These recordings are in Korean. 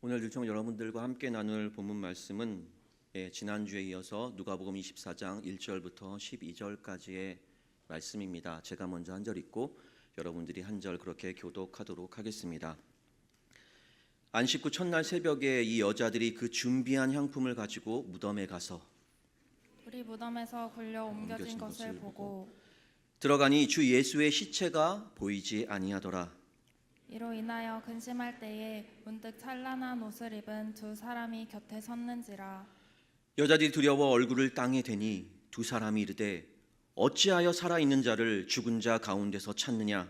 오늘 일청 여러분들과 함께 나눌 본문 말씀은 지난주에 이어서 누가복음 24장 1절부터 12절까지의 말씀입니다. 제가 먼저 한 절 읽고 여러분들이 한 절 그렇게 교독하도록 하겠습니다. 안식 후 첫날 새벽에 이 여자들이 그 준비한 향품을 가지고 무덤에 가서 우리 무덤에서 굴려 옮겨진 것을 보고 들어가니 주 예수의 시체가 보이지 아니하더라. 이로 인하여 근심할 때에 문득 찬란한 옷을 입은 두 사람이 곁에 섰는지라. 여자들이 두려워 얼굴을 땅에 대니 두 사람이 이르되 어찌하여 살아있는 자를 죽은 자 가운데서 찾느냐?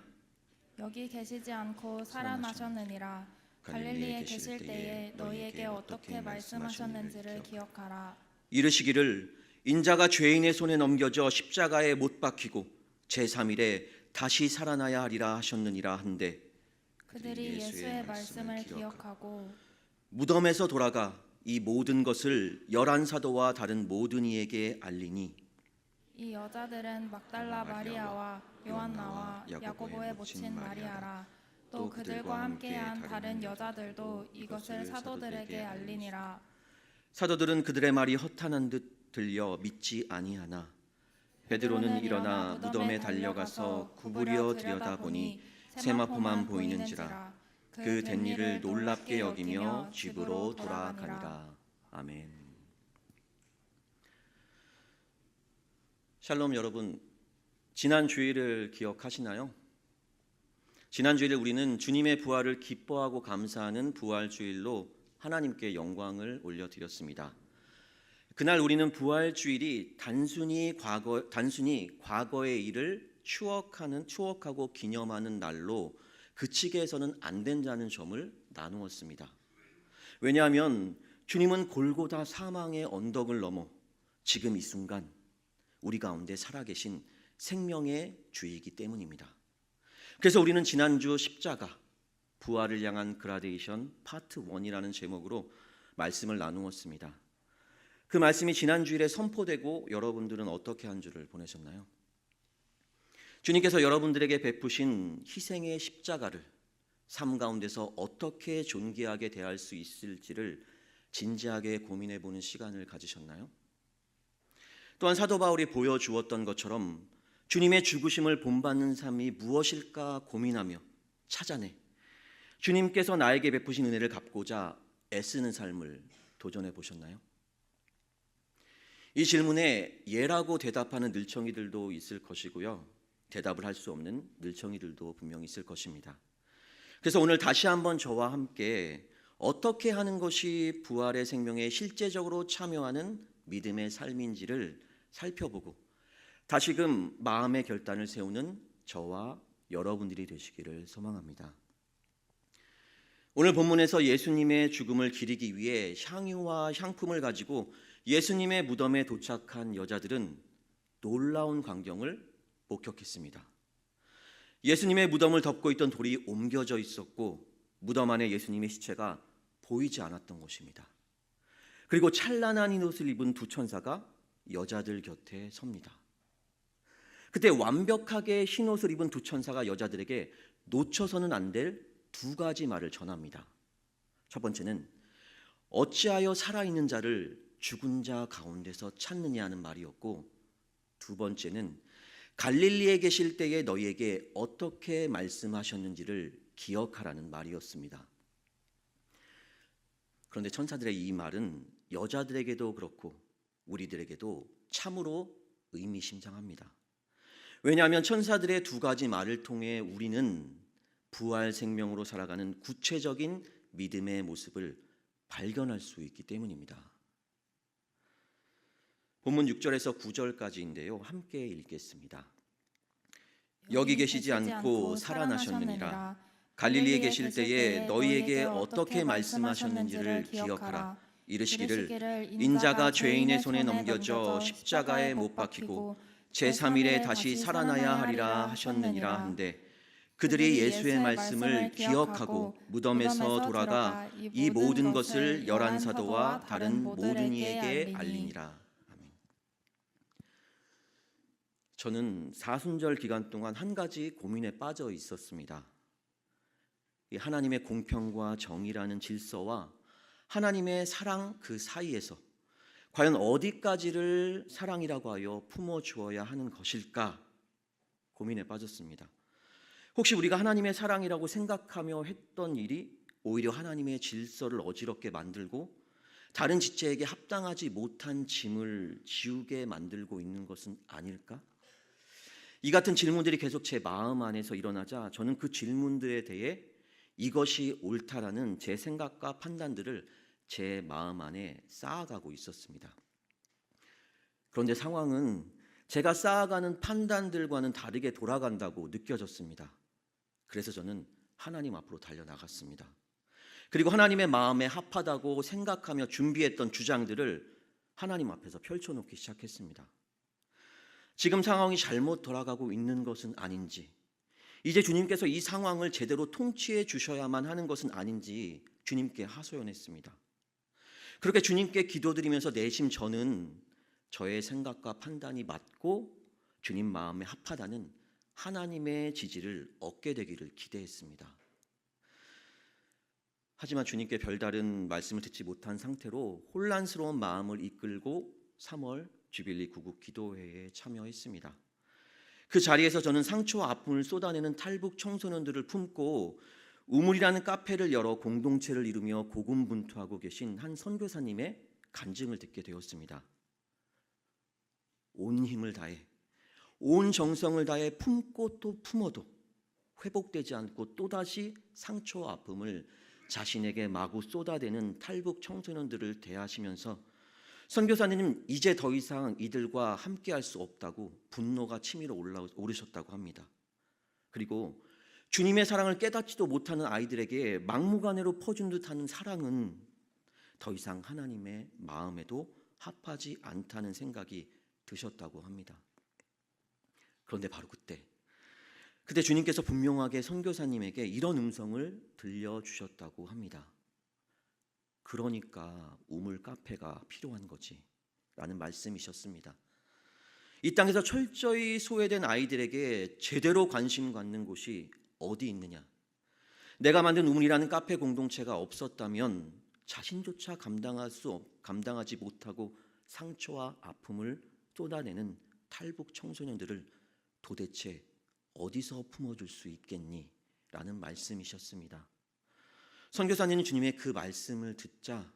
여기 계시지 않고 살아나셨느니라. 갈릴리에 계실 때에 너희에게 어떻게 말씀하셨는지를 기억하라. 이르시기를 인자가 죄인의 손에 넘겨져 십자가에 못 박히고 제3일에 다시 살아나야 하리라 하셨느니라 한데 그들이 예수의 말씀을 기억하고 무덤에서 돌아가 이 모든 것을 11사도와 다른 모든 이에게 알리니 이 여자들은 막달라 마리아와 요한나와 야고보의 모친 마리아라. 또 그들과 함께한 다른 여자들도 이것을 사도들에게 알리니라. 사도들은 그들의 말이 허탄한 듯 들려 믿지 아니하나 베드로는 일어나 무덤에 달려가서 구부려 들여다보니 세마포만 보이는지라. 그 된 일을 놀랍게 여기며 집으로 돌아가니라. 아멘. 샬롬 여러분, 지난 주일을 기억하시나요? 지난 주일에 우리는 주님의 부활을 기뻐하고 감사하는 부활주일로 하나님께 영광을 올려드렸습니다. 그날 우리는 부활주일이 단순히 과거의 일을 추억하고 기념하는 날로 그치게 해서는 안 된다는 점을 나누었습니다. 왜냐하면 주님은 골고다 사망의 언덕을 넘어 지금 이 순간 우리 가운데 살아계신 생명의 주이기 때문입니다. 그래서 우리는 지난주 십자가, 부활을 향한 그라데이션 파트 1이라는 제목으로 말씀을 나누었습니다. 그 말씀이 지난 주일에 선포되고 여러분들은 어떻게 한 주를 보내셨나요? 주님께서 여러분들에게 베푸신 희생의 십자가를 삶 가운데서 어떻게 존귀하게 대할 수 있을지를 진지하게 고민해 보는 시간을 가지셨나요? 또한 사도 바울이 보여주었던 것처럼 주님의 죽으심을 본받는 삶이 무엇일까 고민하며 찾아내 주님께서 나에게 베푸신 은혜를 갚고자 애쓰는 삶을 도전해 보셨나요? 이 질문에 예라고 대답하는 늘청이들도 있을 것이고요, 대답을 할 수 없는 늘청이들도 분명히 있을 것입니다. 그래서 오늘 다시 한번 저와 함께 어떻게 하는 것이 부활의 생명에 실제적으로 참여하는 믿음의 삶인지를 살펴보고 다시금 마음의 결단을 세우는 저와 여러분들이 되시기를 소망합니다. 오늘 본문에서 예수님의 죽음을 기리기 위해 향유와 향품을 가지고 예수님의 무덤에 도착한 여자들은 놀라운 광경을 목격했습니다. 예수님의 무덤을 덮고 있던 돌이 옮겨져 있었고 무덤 안에 예수님의 시체가 보이지 않았던 것입니다. 그리고 찬란한 흰 옷을 입은 두 천사가 여자들 곁에 섭니다. 그때 완벽하게 흰 옷을 입은 두 천사가 여자들에게 놓쳐서는 안 될 두 가지 말을 전합니다. 첫 번째는 어찌하여 살아있는 자를 죽은 자 가운데서 찾느냐 하는 말이었고, 두 번째는 갈릴리에 계실 때에 너희에게 어떻게 말씀하셨는지를 기억하라는 말이었습니다. 그런데 천사들의 이 말은 여자들에게도 그렇고 우리들에게도 참으로 의미심장합니다. 왜냐하면 천사들의 두 가지 말을 통해 우리는 부활 생명으로 살아가는 구체적인 믿음의 모습을 발견할 수 있기 때문입니다. 본문 6절에서 9절까지인데요, 함께 읽겠습니다. 여기 계시지 않고 살아나셨느니라. 갈릴리에 계실 때에 너희에게 어떻게 말씀하셨는지를 기억하라. 이르시기를 인자가 죄인의 손에 넘겨져 십자가에 못 박히고 제3일에 다시 살아나야 하리라 하셨느니라 한데 그들이 예수의 말씀을 기억하고 무덤에서 돌아가 이 모든 것을 11사도와 다른 모든 이에게 알리니라. 아멘. 저는 사순절 기간 동안 한 가지 고민에 빠져 있었습니다. 하나님의 공평과 정의라는 질서와 하나님의 사랑 그 사이에서 과연 어디까지를 사랑이라고 하여 품어주어야 하는 것일까 고민에 빠졌습니다. 혹시 우리가 하나님의 사랑이라고 생각하며 했던 일이 오히려 하나님의 질서를 어지럽게 만들고 다른 지체에게 합당하지 못한 짐을 지우게 만들고 있는 것은 아닐까? 이 같은 질문들이 계속 제 마음 안에서 일어나자 저는 그 질문들에 대해 이것이 옳다라는 제 생각과 판단들을 제 마음 안에 쌓아가고 있었습니다. 그런데 상황은 제가 쌓아가는 판단들과는 다르게 돌아간다고 느껴졌습니다. 그래서 저는 하나님 앞으로 달려나갔습니다. 그리고 하나님의 마음에 합하다고 생각하며 준비했던 주장들을 하나님 앞에서 펼쳐놓기 시작했습니다. 지금 상황이 잘못 돌아가고 있는 것은 아닌지, 이제 주님께서 이 상황을 제대로 통치해 주셔야만 하는 것은 아닌지 주님께 하소연했습니다. 그렇게 주님께 기도드리면서 내심 저는 저의 생각과 판단이 맞고 주님 마음에 합하다는 하나님의 지지를 얻게 되기를 기대했습니다. 하지만 주님께 별다른 말씀을 듣지 못한 상태로 혼란스러운 마음을 이끌고 3월 주빌리 구국 기도회에 참여했습니다. 그 자리에서 저는 상처와 아픔을 쏟아내는 탈북 청소년들을 품고 우물이라는 카페를 열어 공동체를 이루며 고군분투하고 계신 한 선교사님의 간증을 듣게 되었습니다. 온 힘을 다해, 온 정성을 다해 품고 또 품어도 회복되지 않고 또다시 상처와 아픔을 자신에게 마구 쏟아대는 탈북 청소년들을 대하시면서 선교사님은 이제 더 이상 이들과 함께할 수 없다고 분노가 치밀어 오르셨다고 합니다. 그리고 주님의 사랑을 깨닫지도 못하는 아이들에게 막무가내로 퍼준 듯하는 사랑은 더 이상 하나님의 마음에도 합하지 않다는 생각이 드셨다고 합니다. 그런데 바로 그때 주님께서 분명하게 선교사님에게 이런 음성을 들려주셨다고 합니다. 그러니까 우물 카페가 필요한 거지 라는 말씀이셨습니다. 이 땅에서 철저히 소외된 아이들에게 제대로 관심 갖는 곳이 어디 있느냐? 내가 만든 우물이라는 카페 공동체가 없었다면 자신조차 감당하지 못하고 상처와 아픔을 쏟아내는 탈북 청소년들을 도대체 어디서 품어줄 수 있겠니? 라는 말씀이셨습니다. 선교사님은 주님의 그 말씀을 듣자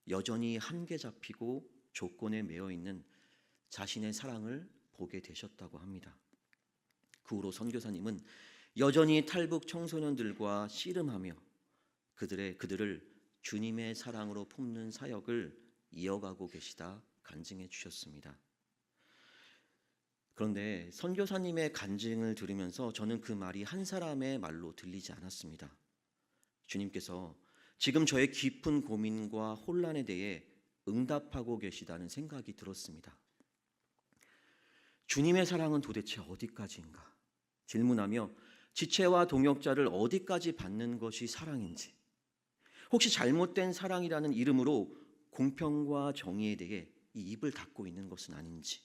여전히 한계 잡히고 조건에 매여 있는 자신의 사랑을 보게 되셨다고 합니다. 그 후로 선교사님은 여전히 탈북 청소년들과 씨름하며 그들을 주님의 사랑으로 품는 사역을 이어가고 계시다 간증해 주셨습니다. 그런데 선교사님의 간증을 들으면서 저는 그 말이 한 사람의 말로 들리지 않았습니다. 주님께서 지금 저의 깊은 고민과 혼란에 대해 응답하고 계시다는 생각이 들었습니다. 주님의 사랑은 도대체 어디까지인가? 질문하며 지체와 동역자를 어디까지 받는 것이 사랑인지, 혹시 잘못된 사랑이라는 이름으로 공평과 정의에 대해 이 입을 닫고 있는 것은 아닌지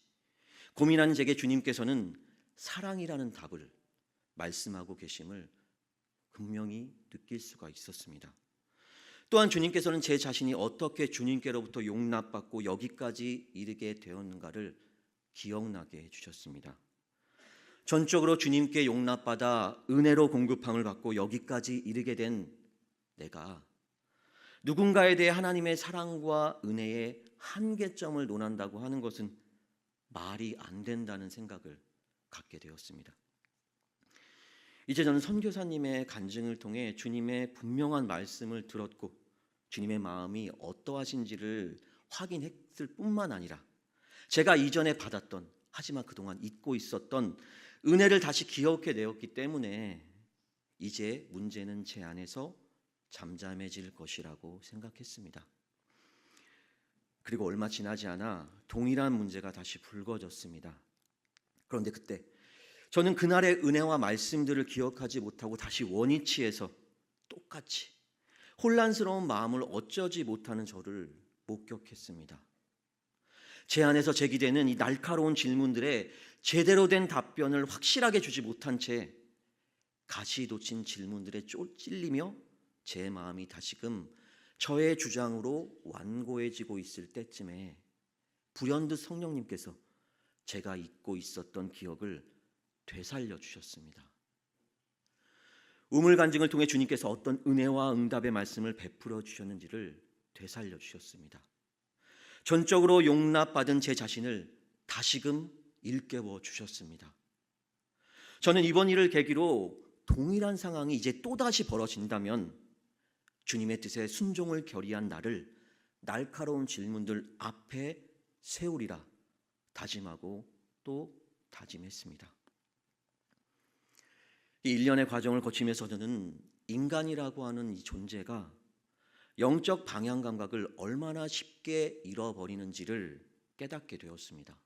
고민하는 제게 주님께서는 사랑이라는 답을 말씀하고 계심을 분명히 느낄 수가 있었습니다. 또한 주님께서는 제 자신이 어떻게 주님께로부터 용납받고 여기까지 이르게 되었는가를 기억나게 해주셨습니다. 전적으로 주님께 용납받아 은혜로 공급함을 받고 여기까지 이르게 된 내가 누군가에 대해 하나님의 사랑과 은혜의 한계점을 논한다고 하는 것은 말이 안 된다는 생각을 갖게 되었습니다. 이제 저는 선교사님의 간증을 통해 주님의 분명한 말씀을 들었고 주님의 마음이 어떠하신지를 확인했을 뿐만 아니라 제가 이전에 받았던, 하지만 그동안 잊고 있었던 은혜를 다시 기억해 내었기 때문에 이제 문제는 제 안에서 잠잠해질 것이라고 생각했습니다. 그리고 얼마 지나지 않아 동일한 문제가 다시 불거졌습니다. 그런데 그때 저는 그날의 은혜와 말씀들을 기억하지 못하고 다시 원위치에서 똑같이 혼란스러운 마음을 어쩌지 못하는 저를 목격했습니다. 제 안에서 제기되는 이 날카로운 질문들에 제대로 된 답변을 확실하게 주지 못한 채 가시 돋친 질문들에 찔리며 제 마음이 다시금 저의 주장으로 완고해지고 있을 때쯤에 불현듯 성령님께서 제가 잊고 있었던 기억을 되살려 주셨습니다. 우물간증을 통해 주님께서 어떤 은혜와 응답의 말씀을 베풀어 주셨는지를 되살려 주셨습니다. 전적으로 용납받은 제 자신을 다시금 일깨워 주셨습니다. 저는 이번 일을 계기로 동일한 상황이 이제 또다시 벌어진다면 주님의 뜻에 순종을 결의한 나를 날카로운 질문들 앞에 세우리라 다짐하고 또 다짐했습니다. 이 일련의 과정을 거치면서 저는 인간이라고 하는 이 존재가 영적 방향 감각을 얼마나 쉽게 잃어버리는지를 깨닫게 되었습니다.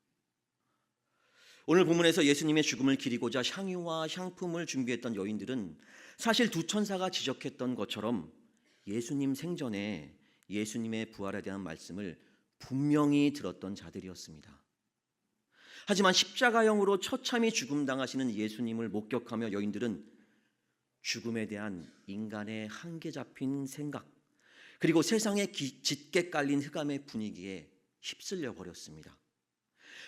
오늘 본문에서 예수님의 죽음을 기리고자 향유와 향품을 준비했던 여인들은 사실 두 천사가 지적했던 것처럼 예수님 생전에 예수님의 부활에 대한 말씀을 분명히 들었던 자들이었습니다. 하지만 십자가형으로 처참히 죽음당하시는 예수님을 목격하며 여인들은 죽음에 대한 인간의 한계 잡힌 생각, 그리고 세상에 짙게 깔린 흑암의 분위기에 휩쓸려 버렸습니다.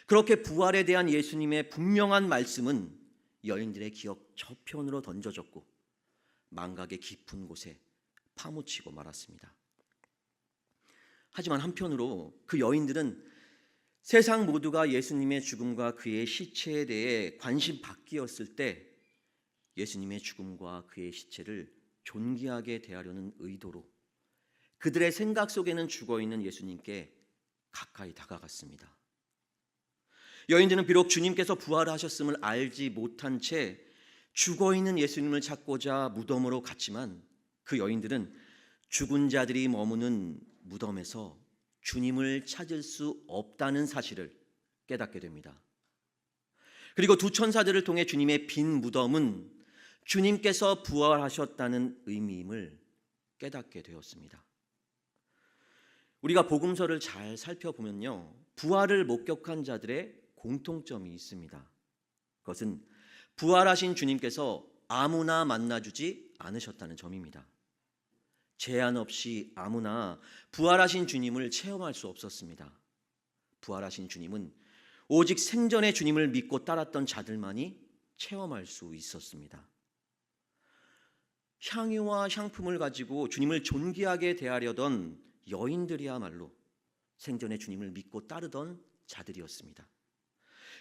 그렇게 부활에 대한 예수님의 분명한 말씀은 여인들의 기억 저편으로 던져졌고 망각의 깊은 곳에 파묻히고 말았습니다. 하지만 한편으로 그 여인들은 세상 모두가 예수님의 죽음과 그의 시체에 대해 관심 바뀌었을 때 예수님의 죽음과 그의 시체를 존귀하게 대하려는 의도로 그들의 생각 속에는 죽어있는 예수님께 가까이 다가갔습니다. 여인들은 비록 주님께서 부활하셨음을 알지 못한 채 죽어있는 예수님을 찾고자 무덤으로 갔지만 그 여인들은 죽은 자들이 머무는 무덤에서 주님을 찾을 수 없다는 사실을 깨닫게 됩니다. 그리고 두 천사들을 통해 주님의 빈 무덤은 주님께서 부활하셨다는 의미임을 깨닫게 되었습니다. 우리가 복음서를 잘 살펴보면요, 부활을 목격한 자들의 공통점이 있습니다. 그것은 부활하신 주님께서 아무나 만나주지 않으셨다는 점입니다. 제한 없이 아무나 부활하신 주님을 체험할 수 없었습니다. 부활하신 주님은 오직 생전에 주님을 믿고 따랐던 자들만이 체험할 수 있었습니다. 향유와 향품을 가지고 주님을 존귀하게 대하려던 여인들이야말로 생전에 주님을 믿고 따르던 자들이었습니다.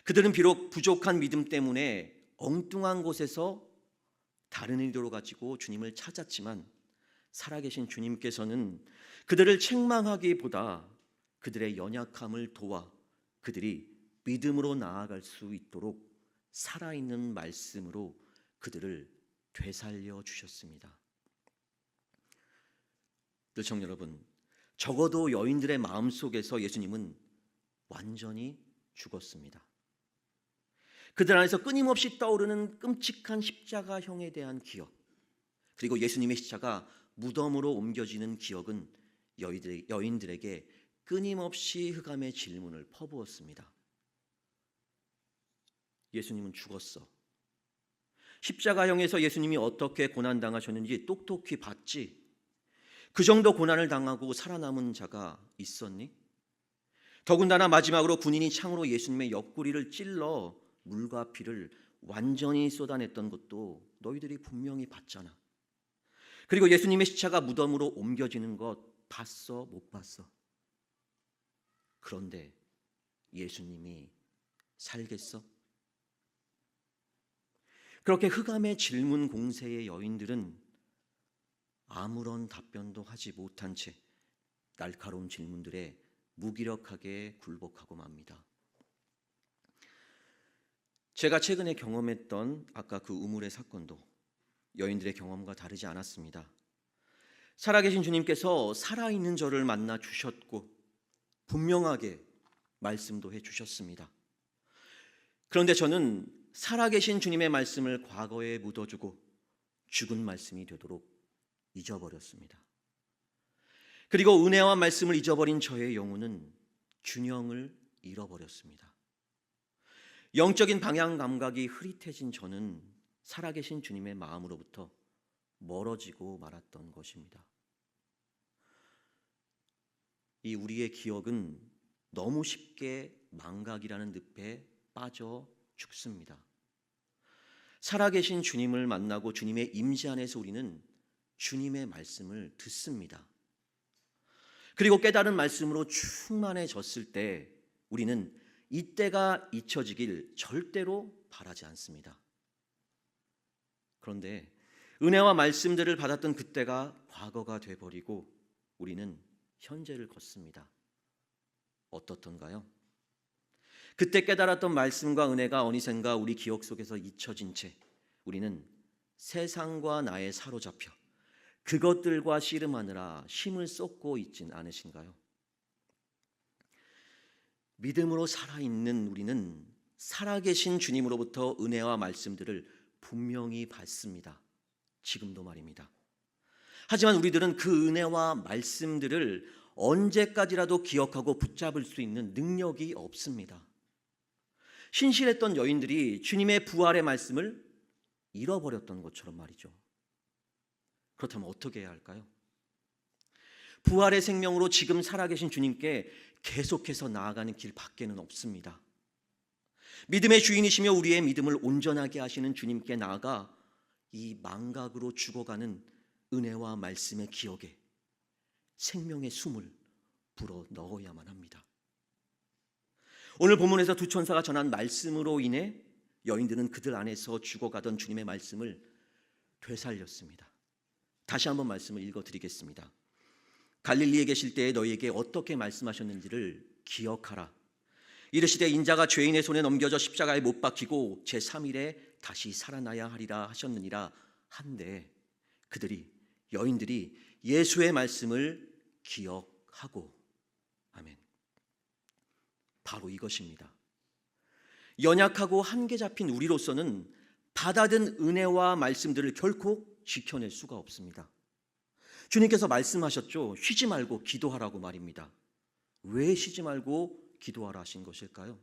그들은 비록 부족한 믿음 때문에 엉뚱한 곳에서 다른 의도로 가지고 주님을 찾았지만 살아계신 주님께서는 그들을 책망하기보다 그들의 연약함을 도와 그들이 믿음으로 나아갈 수 있도록 살아있는 말씀으로 그들을 되살려 주셨습니다. 들청 여러분, 적어도 여인들의 마음속에서 예수님은 완전히 죽었습니다. 그들 안에서 끊임없이 떠오르는 끔찍한 십자가형에 대한 기억, 그리고 예수님의 십자가 무덤으로 옮겨지는 기억은 여인들에게 끊임없이 흑암의 질문을 퍼부었습니다. 예수님은 죽었어. 십자가형에서 예수님이 어떻게 고난당하셨는지 똑똑히 봤지. 그 정도 고난을 당하고 살아남은 자가 있었니? 더군다나 마지막으로 군인이 창으로 예수님의 옆구리를 찔러 물과 피를 완전히 쏟아냈던 것도 너희들이 분명히 봤잖아. 그리고 예수님의 시체가 무덤으로 옮겨지는 것 봤어? 못 봤어? 그런데 예수님이 살겠어? 그렇게 흑암의 질문 공세의 여인들은 아무런 답변도 하지 못한 채 날카로운 질문들에 무기력하게 굴복하고 맙니다. 제가 최근에 경험했던 아까 그 우물의 사건도 여인들의 경험과 다르지 않았습니다. 살아계신 주님께서 살아있는 저를 만나 주셨고 분명하게 말씀도 해주셨습니다. 그런데 저는 살아계신 주님의 말씀을 과거에 묻어주고 죽은 말씀이 되도록 잊어버렸습니다. 그리고 은혜와 말씀을 잊어버린 저의 영혼은 균형을 잃어버렸습니다. 영적인 방향 감각이 흐릿해진 저는 살아계신 주님의 마음으로부터 멀어지고 말았던 것입니다. 이 우리의 기억은 너무 쉽게 망각이라는 늪에 빠져 죽습니다. 살아계신 주님을 만나고 주님의 임재 안에서 우리는 주님의 말씀을 듣습니다. 그리고 깨달은 말씀으로 충만해졌을 때 우리는 이때가 잊혀지길 절대로 바라지 않습니다. 그런데 은혜와 말씀들을 받았던 그때가 과거가 돼버리고 우리는 현재를 걷습니다. 어떻던가요? 그때 깨달았던 말씀과 은혜가 어느샌가 우리 기억 속에서 잊혀진 채 우리는 세상과 나에 사로잡혀 그것들과 씨름하느라 힘을 쏟고 있진 않으신가요? 믿음으로 살아있는 우리는 살아계신 주님으로부터 은혜와 말씀들을 분명히 받습니다. 지금도 말입니다. 하지만 우리들은 그 은혜와 말씀들을 언제까지라도 기억하고 붙잡을 수 있는 능력이 없습니다. 신실했던 여인들이 주님의 부활의 말씀을 잃어버렸던 것처럼 말이죠. 그렇다면 어떻게 해야 할까요? 부활의 생명으로 지금 살아계신 주님께 계속해서 나아가는 길 밖에는 없습니다. 믿음의 주인이시며 우리의 믿음을 온전하게 하시는 주님께 나아가 이 망각으로 죽어가는 은혜와 말씀의 기억에 생명의 숨을 불어 넣어야만 합니다. 오늘 본문에서 두 천사가 전한 말씀으로 인해 여인들은 그들 안에서 죽어가던 주님의 말씀을 되살렸습니다. 다시 한번 말씀을 읽어드리겠습니다. 갈릴리에 계실 때에 너희에게 어떻게 말씀하셨는지를 기억하라. 이르시되 인자가 죄인의 손에 넘겨져 십자가에 못 박히고 제3일에 다시 살아나야 하리라 하셨느니라 한데 여인들이 예수의 말씀을 기억하고 아멘. 바로 이것입니다. 연약하고 한계 잡힌 우리로서는 받아든 은혜와 말씀들을 결코 지켜낼 수가 없습니다. 주님께서 말씀하셨죠. 쉬지 말고 기도하라고 말입니다. 왜 쉬지 말고 기도하라 하신 것일까요?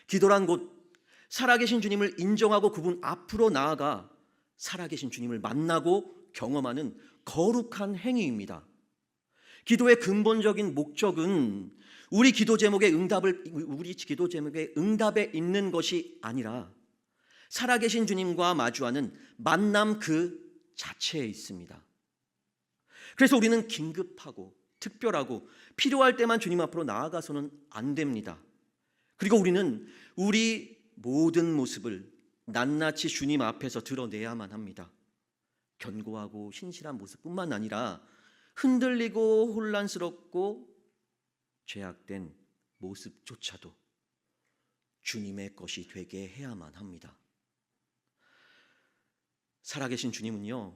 기도란 곧 살아계신 주님을 인정하고 그분 앞으로 나아가 살아계신 주님을 만나고 경험하는 거룩한 행위입니다. 기도의 근본적인 목적은 우리 기도 제목의 응답에 있는 것이 아니라 살아계신 주님과 마주하는 만남 그 자체에 있습니다. 그래서 우리는 긴급하고 특별하고 필요할 때만 주님 앞으로 나아가서는 안 됩니다. 그리고 우리는 우리 모든 모습을 낱낱이 주님 앞에서 드러내야만 합니다. 견고하고 신실한 모습뿐만 아니라 흔들리고 혼란스럽고 죄악된 모습조차도 주님의 것이 되게 해야만 합니다. 살아계신 주님은요,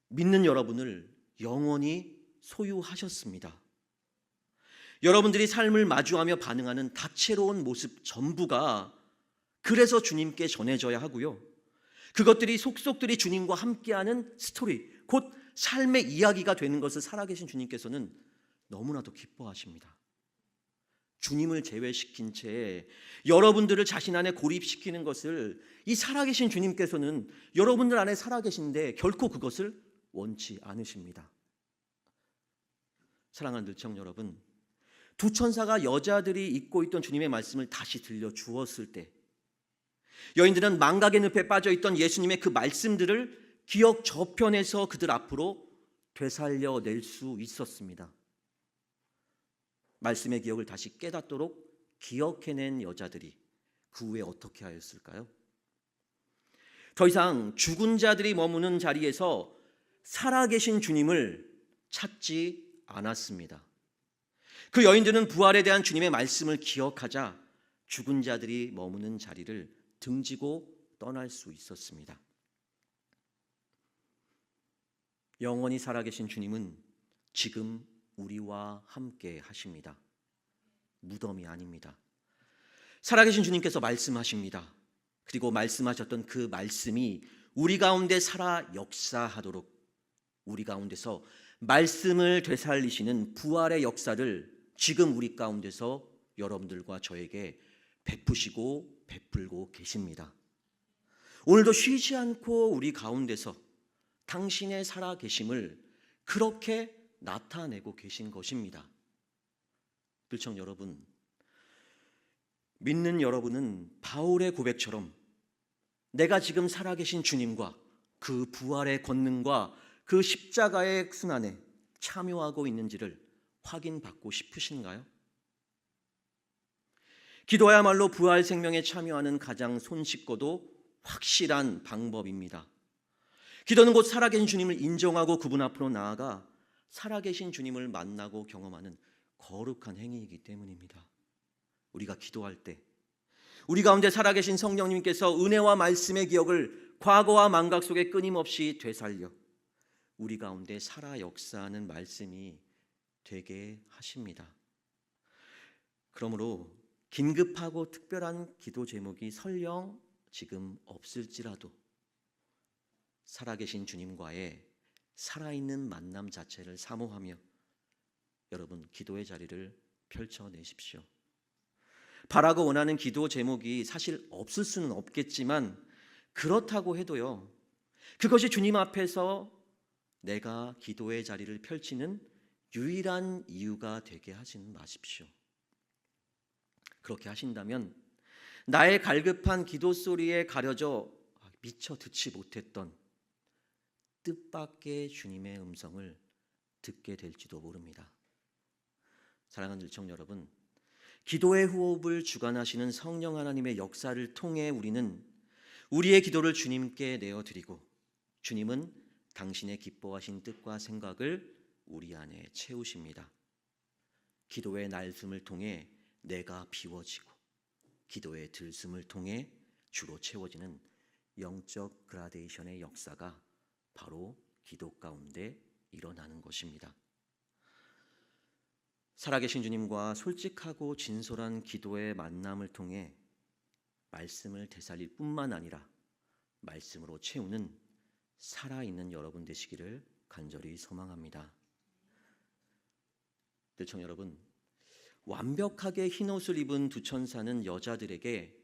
믿는 여러분을 영원히 소유하셨습니다. 여러분들이 삶을 마주하며 반응하는 다채로운 모습 전부가 그래서 주님께 전해져야 하고요. 그것들이 속속들이 주님과 함께하는 스토리, 곧 삶의 이야기가 되는 것을 살아계신 주님께서는 너무나도 기뻐하십니다. 주님을 제외시킨 채 여러분들을 자신 안에 고립시키는 것을 이 살아계신 주님께서는 여러분들 안에 살아계신데 결코 그것을 원치 않으십니다. 사랑하는 늘청 여러분, 두 천사가 여자들이 잊고 있던 주님의 말씀을 다시 들려주었을 때 여인들은 망각의 늪에 빠져있던 예수님의 그 말씀들을 기억 저편에서 그들 앞으로 되살려낼 수 있었습니다. 말씀의 기억을 다시 깨닫도록 기억해낸 여자들이 그 후에 어떻게 하였을까요? 더 이상 죽은 자들이 머무는 자리에서 살아계신 주님을 찾지 않았습니다. 그 여인들은 부활에 대한 주님의 말씀을 기억하자 죽은 자들이 머무는 자리를 등지고 떠날 수 있었습니다. 영원히 살아계신 주님은 지금 우리와 함께 하십니다. 무덤이 아닙니다. 살아계신 주님께서 말씀하십니다. 그리고 말씀하셨던 그 말씀이 우리 가운데 살아 역사하도록 우리 가운데서 말씀을 되살리시는 부활의 역사를 지금 우리 가운데서 여러분들과 저에게 베푸시고 베풀고 계십니다. 오늘도 쉬지 않고 우리 가운데서 당신의 살아계심을 그렇게 나타내고 계신 것입니다. 들청 여러분, 믿는 여러분은 바울의 고백처럼 내가 지금 살아계신 주님과 그 부활의 권능과 그 십자가의 순환에 참여하고 있는지를 확인받고 싶으신가요? 기도야말로 부활 생명에 참여하는 가장 손쉽고도 확실한 방법입니다. 기도는 곧 살아계신 주님을 인정하고 그분 앞으로 나아가 살아계신 주님을 만나고 경험하는 거룩한 행위이기 때문입니다. 우리가 기도할 때 우리 가운데 살아계신 성령님께서 은혜와 말씀의 기억을 과거와 망각 속에 끊임없이 되살려 우리 가운데 살아 역사하는 말씀이 되게 하십니다. 그러므로 긴급하고 특별한 기도 제목이 설령 지금 없을지라도 살아계신 주님과의 살아있는 만남 자체를 사모하며 여러분 기도의 자리를 펼쳐내십시오. 바라고 원하는 기도 제목이 사실 없을 수는 없겠지만 그렇다고 해도요, 그것이 주님 앞에서 내가 기도의 자리를 펼치는 유일한 이유가 되게 하지는 마십시오. 그렇게 하신다면 나의 갈급한 기도 소리에 가려져 미처 듣지 못했던 뜻밖의 주님의 음성을 듣게 될지도 모릅니다. 사랑하는 들청 여러분, 기도의 호흡을 주관하시는 성령 하나님의 역사를 통해 우리는 우리의 기도를 주님께 내어드리고 주님은 당신의 기뻐하신 뜻과 생각을 우리 안에 채우십니다. 기도의 날숨을 통해 내가 비워지고 기도의 들숨을 통해 주로 채워지는 영적 그라데이션의 역사가 바로 기도 가운데 일어나는 것입니다. 살아계신 주님과 솔직하고 진솔한 기도의 만남을 통해 말씀을 되살릴 뿐만 아니라 말씀으로 채우는 살아있는 여러분 되시기를 간절히 소망합니다. 들청 여러분, 완벽하게 흰옷을 입은 두 천사는 여자들에게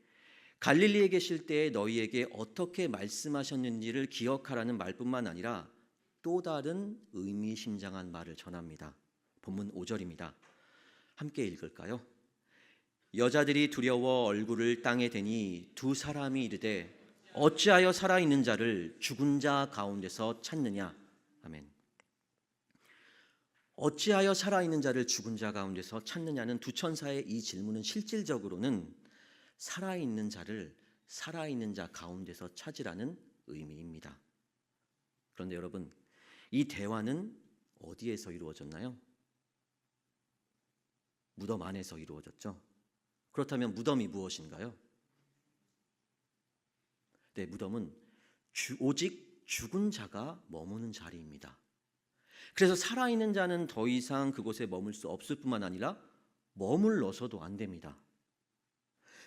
갈릴리에 계실 때 너희에게 어떻게 말씀하셨는지를 기억하라는 말뿐만 아니라 또 다른 의미심장한 말을 전합니다. 본문 5절입니다. 함께 읽을까요? 여자들이 두려워 얼굴을 땅에 대니 두 사람이 이르되 어찌하여 살아있는 자를 죽은 자 가운데서 찾느냐? 아멘. 어찌하여 살아있는 자를 죽은 자 가운데서 찾느냐는 두 천사의 이 질문은 실질적으로는 살아있는 자를 살아있는 자 가운데서 찾으라는 의미입니다. 그런데 여러분, 이 대화는 어디에서 이루어졌나요? 무덤 안에서 이루어졌죠. 그렇다면 무덤이 무엇인가요? 네, 무덤은 오직 죽은 자가 머무는 자리입니다. 그래서 살아있는 자는 더 이상 그곳에 머물 수 없을 뿐만 아니라 머물러서도 안 됩니다.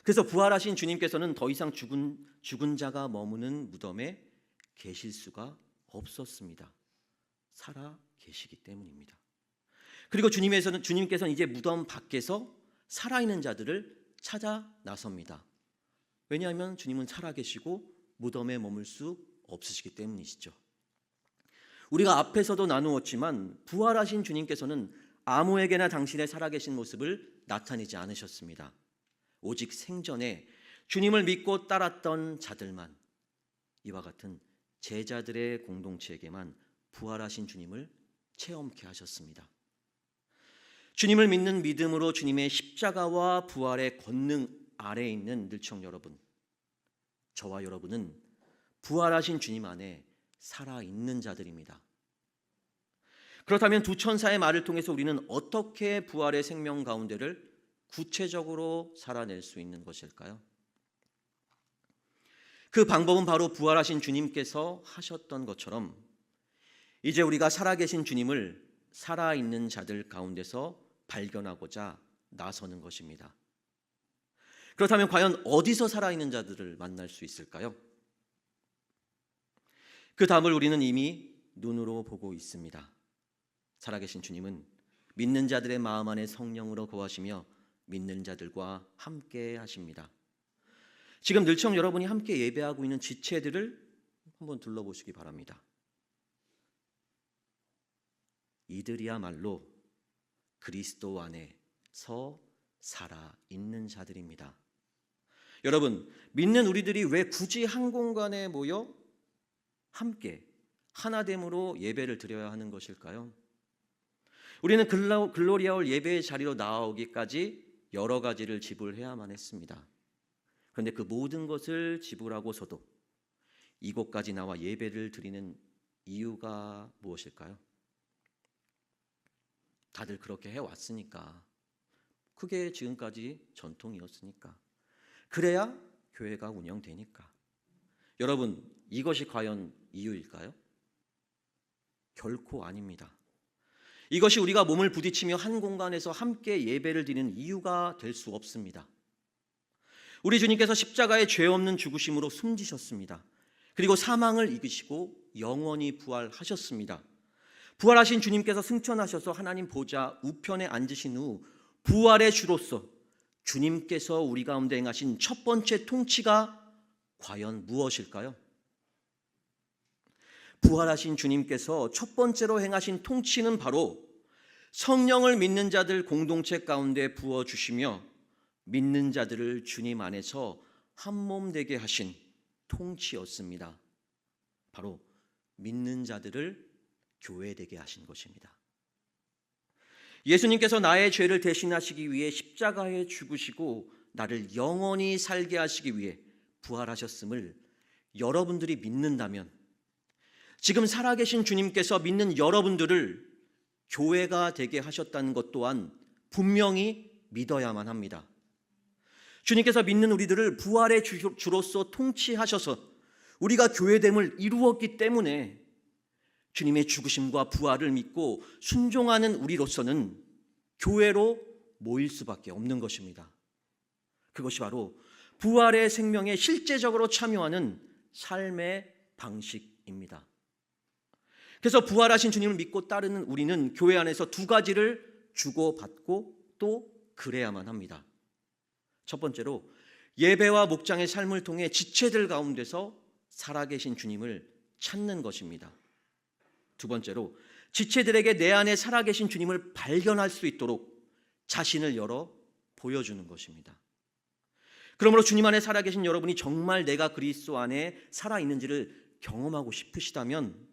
그래서 부활하신 주님께서는 더 이상 죽은 자가 머무는 무덤에 계실 수가 없었습니다. 살아 계시기 때문입니다. 그리고 주님께서는 이제 무덤 밖에서 살아있는 자들을 찾아 나섭니다. 왜냐하면 주님은 살아계시고 무덤에 머물 수 없으시기 때문이시죠. 우리가 앞에서도 나누었지만 부활하신 주님께서는 아무에게나 당신의 살아계신 모습을 나타내지 않으셨습니다. 오직 생전에 주님을 믿고 따랐던 자들만, 이와 같은 제자들의 공동체에게만 부활하신 주님을 체험케 하셨습니다. 주님을 믿는 믿음으로 주님의 십자가와 부활의 권능 아래에 있는 늘청 여러분, 저와 여러분은 부활하신 주님 안에 살아있는 자들입니다. 그렇다면 두 천사의 말을 통해서 우리는 어떻게 부활의 생명 가운데를 구체적으로 살아낼 수 있는 것일까요? 그 방법은 바로 부활하신 주님께서 하셨던 것처럼 이제 우리가 살아계신 주님을 살아있는 자들 가운데서 발견하고자 나서는 것입니다. 그렇다면 과연 어디서 살아있는 자들을 만날 수 있을까요? 그 답을 우리는 이미 눈으로 보고 있습니다. 살아계신 주님은 믿는 자들의 마음 안에 성령으로 거하시며 믿는 자들과 함께 하십니다. 지금 늘청 여러분이 함께 예배하고 있는 지체들을 한번 둘러보시기 바랍니다. 이들이야말로 그리스도 안에 살아 있는 자들입니다. 여러분, 믿는 우리들이 왜 굳이 한 공간에 모여 함께 하나됨으로 예배를 드려야 하는 것일까요? 우리는 글로리아홀 예배의 자리로 나아오기까지 여러 가지를 지불해야만 했습니다. 그런데 그 모든 것을 지불하고서도 이곳까지 나와 예배를 드리는 이유가 무엇일까요? 다들 그렇게 해왔으니까. 그게 지금까지 전통이었으니까. 그래야 교회가 운영되니까. 여러분, 이것이 과연 이유일까요? 결코 아닙니다. 이것이 우리가 몸을 부딪히며 한 공간에서 함께 예배를 드리는 이유가 될 수 없습니다. 우리 주님께서 십자가의 죄 없는 죽으심으로 숨지셨습니다. 그리고 사망을 이기시고 영원히 부활하셨습니다. 부활하신 주님께서 승천하셔서 하나님 보좌 우편에 앉으신 후 부활의 주로서 주님께서 우리 가운데 행하신 첫 번째 통치가 과연 무엇일까요? 부활하신 주님께서 첫 번째로 행하신 통치는 바로 성령을 믿는 자들 공동체 가운데 부어주시며 믿는 자들을 주님 안에서 한 몸 되게 하신 통치였습니다. 바로 믿는 자들을 교회되게 하신 것입니다. 예수님께서 나의 죄를 대신하시기 위해 십자가에 죽으시고 나를 영원히 살게 하시기 위해 부활하셨음을 여러분들이 믿는다면, 지금 살아계신 주님께서 믿는 여러분들을 교회가 되게 하셨다는 것 또한 분명히 믿어야만 합니다. 주님께서 믿는 우리들을 부활의 주로서 통치하셔서 우리가 교회됨을 이루었기 때문에 주님의 죽으심과 부활을 믿고 순종하는 우리로서는 교회로 모일 수밖에 없는 것입니다. 그것이 바로 부활의 생명에 실제적으로 참여하는 삶의 방식입니다. 그래서 부활하신 주님을 믿고 따르는 우리는 교회 안에서 두 가지를 주고받고 또 그래야만 합니다. 첫 번째로 예배와 목장의 삶을 통해 지체들 가운데서 살아계신 주님을 찾는 것입니다. 두 번째로 지체들에게 내 안에 살아계신 주님을 발견할 수 있도록 자신을 열어 보여주는 것입니다. 그러므로 주님 안에 살아계신 여러분이 정말 내가 그리스도 안에 살아있는지를 경험하고 싶으시다면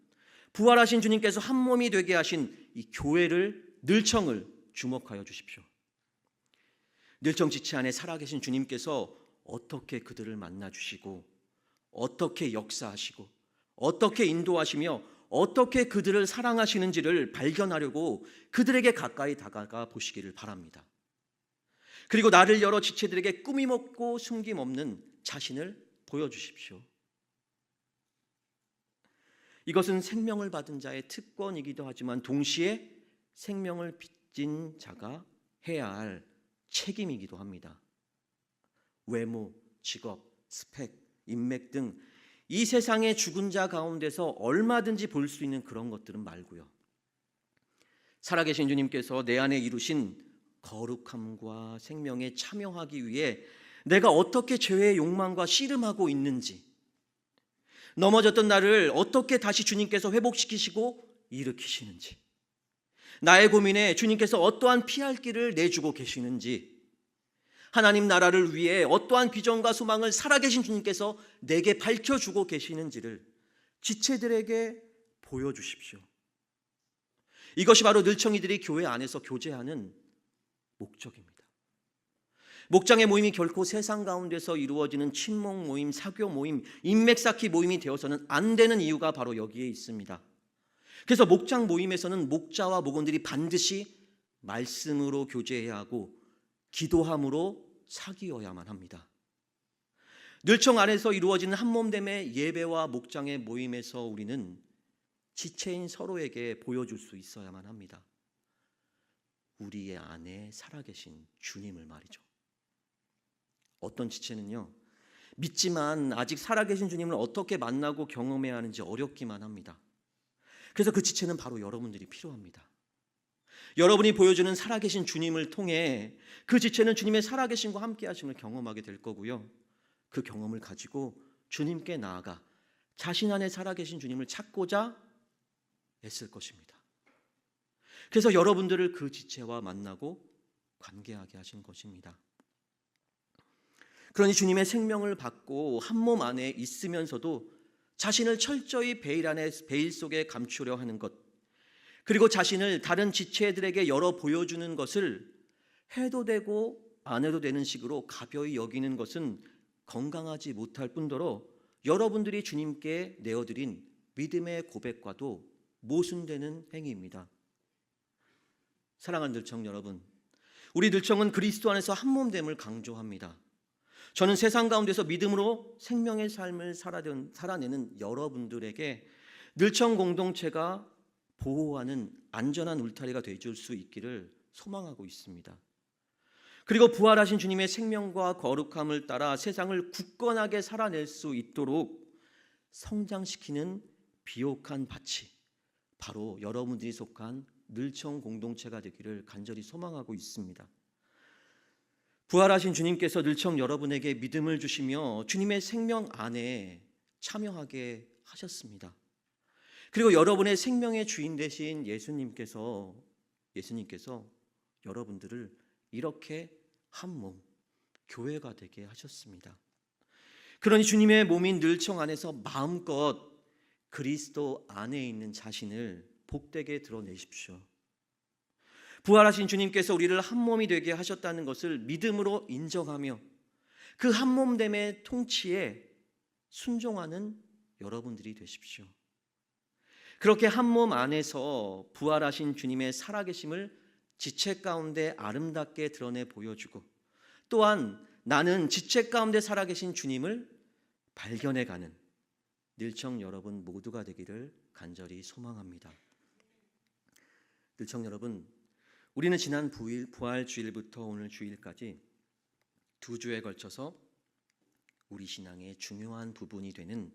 부활하신 주님께서 한 몸이 되게 하신 이 교회를, 늘청을 주목하여 주십시오. 늘청 지체 안에 살아계신 주님께서 어떻게 그들을 만나주시고 어떻게 역사하시고 어떻게 인도하시며 어떻게 그들을 사랑하시는지를 발견하려고 그들에게 가까이 다가가 보시기를 바랍니다. 그리고 나를 열어 지체들에게 꾸밈없고 숨김없는 자신을 보여주십시오. 이것은 생명을 받은 자의 특권이기도 하지만 동시에 생명을 빚진 자가 해야 할 책임이기도 합니다. 외모, 직업, 스펙, 인맥 등 이 세상의 죽은 자 가운데서 얼마든지 볼 수 있는 그런 것들은 말고요. 살아계신 주님께서 내 안에 이루신 거룩함과 생명에 참여하기 위해 내가 어떻게 죄의 욕망과 씨름하고 있는지, 넘어졌던 나를 어떻게 다시 주님께서 회복시키시고 일으키시는지, 나의 고민에 주님께서 어떠한 피할 길을 내주고 계시는지, 하나님 나라를 위해 어떠한 비전과 소망을 살아계신 주님께서 내게 밝혀주고 계시는지를 지체들에게 보여주십시오. 이것이 바로 늘청이들이 교회 안에서 교제하는 목적입니다. 목장의 모임이 결코 세상 가운데서 이루어지는 친목 모임, 사교 모임, 인맥 쌓기 모임이 되어서는 안 되는 이유가 바로 여기에 있습니다. 그래서 목장 모임에서는 목자와 목원들이 반드시 말씀으로 교제해야 하고 기도함으로 사귀어야만 합니다. 늘청 안에서 이루어지는 한몸됨의 예배와 목장의 모임에서 우리는 지체인 서로에게 보여줄 수 있어야만 합니다. 우리의 안에 살아계신 주님을 말이죠. 어떤 지체는요, 믿지만 아직 살아계신 주님을 어떻게 만나고 경험해야 하는지 어렵기만 합니다. 그래서 그 지체는 바로 여러분들이 필요합니다. 여러분이 보여주는 살아계신 주님을 통해 그 지체는 주님의 살아계심과 함께 하심을 경험하게 될 거고요. 그 경험을 가지고 주님께 나아가 자신 안에 살아계신 주님을 찾고자 애쓸 것입니다. 그래서 여러분들을 그 지체와 만나고 관계하게 하신 것입니다. 그러니 주님의 생명을 받고 한 몸 안에 있으면서도 자신을 철저히 베일 속에 감추려 하는 것, 그리고 자신을 다른 지체들에게 열어 보여주는 것을 해도 되고 안 해도 되는 식으로 가벼이 여기는 것은 건강하지 못할 뿐더러 여러분들이 주님께 내어드린 믿음의 고백과도 모순되는 행위입니다. 사랑하는 들청 여러분, 우리 들청은 그리스도 안에서 한 몸됨을 강조합니다. 저는 세상 가운데서 믿음으로 생명의 삶을 살아내는 여러분들에게 늘청 공동체가 보호하는 안전한 울타리가 되어줄 수 있기를 소망하고 있습니다. 그리고 부활하신 주님의 생명과 거룩함을 따라 세상을 굳건하게 살아낼 수 있도록 성장시키는 비옥한 밭이 바로 여러분들이 속한 늘청 공동체가 되기를 간절히 소망하고 있습니다. 부활하신 주님께서 늘청 여러분에게 믿음을 주시며 주님의 생명 안에 참여하게 하셨습니다. 그리고 여러분의 생명의 주인 되신 예수님께서 여러분들을 이렇게 한 몸, 교회가 되게 하셨습니다. 그러니 주님의 몸인 늘청 안에서 마음껏 그리스도 안에 있는 자신을 복되게 드러내십시오. 부활하신 주님께서 우리를 한 몸이 되게 하셨다는 것을 믿음으로 인정하며 그 한 몸됨의 통치에 순종하는 여러분들이 되십시오. 그렇게 한 몸 안에서 부활하신 주님의 살아계심을 지체 가운데 아름답게 드러내 보여주고, 또한 나는 지체 가운데 살아계신 주님을 발견해가는 늘청 여러분 모두가 되기를 간절히 소망합니다. 늘청 여러분, 우리는 지난 부활주일부터 오늘 주일까지 2주에 걸쳐서 우리 신앙의 중요한 부분이 되는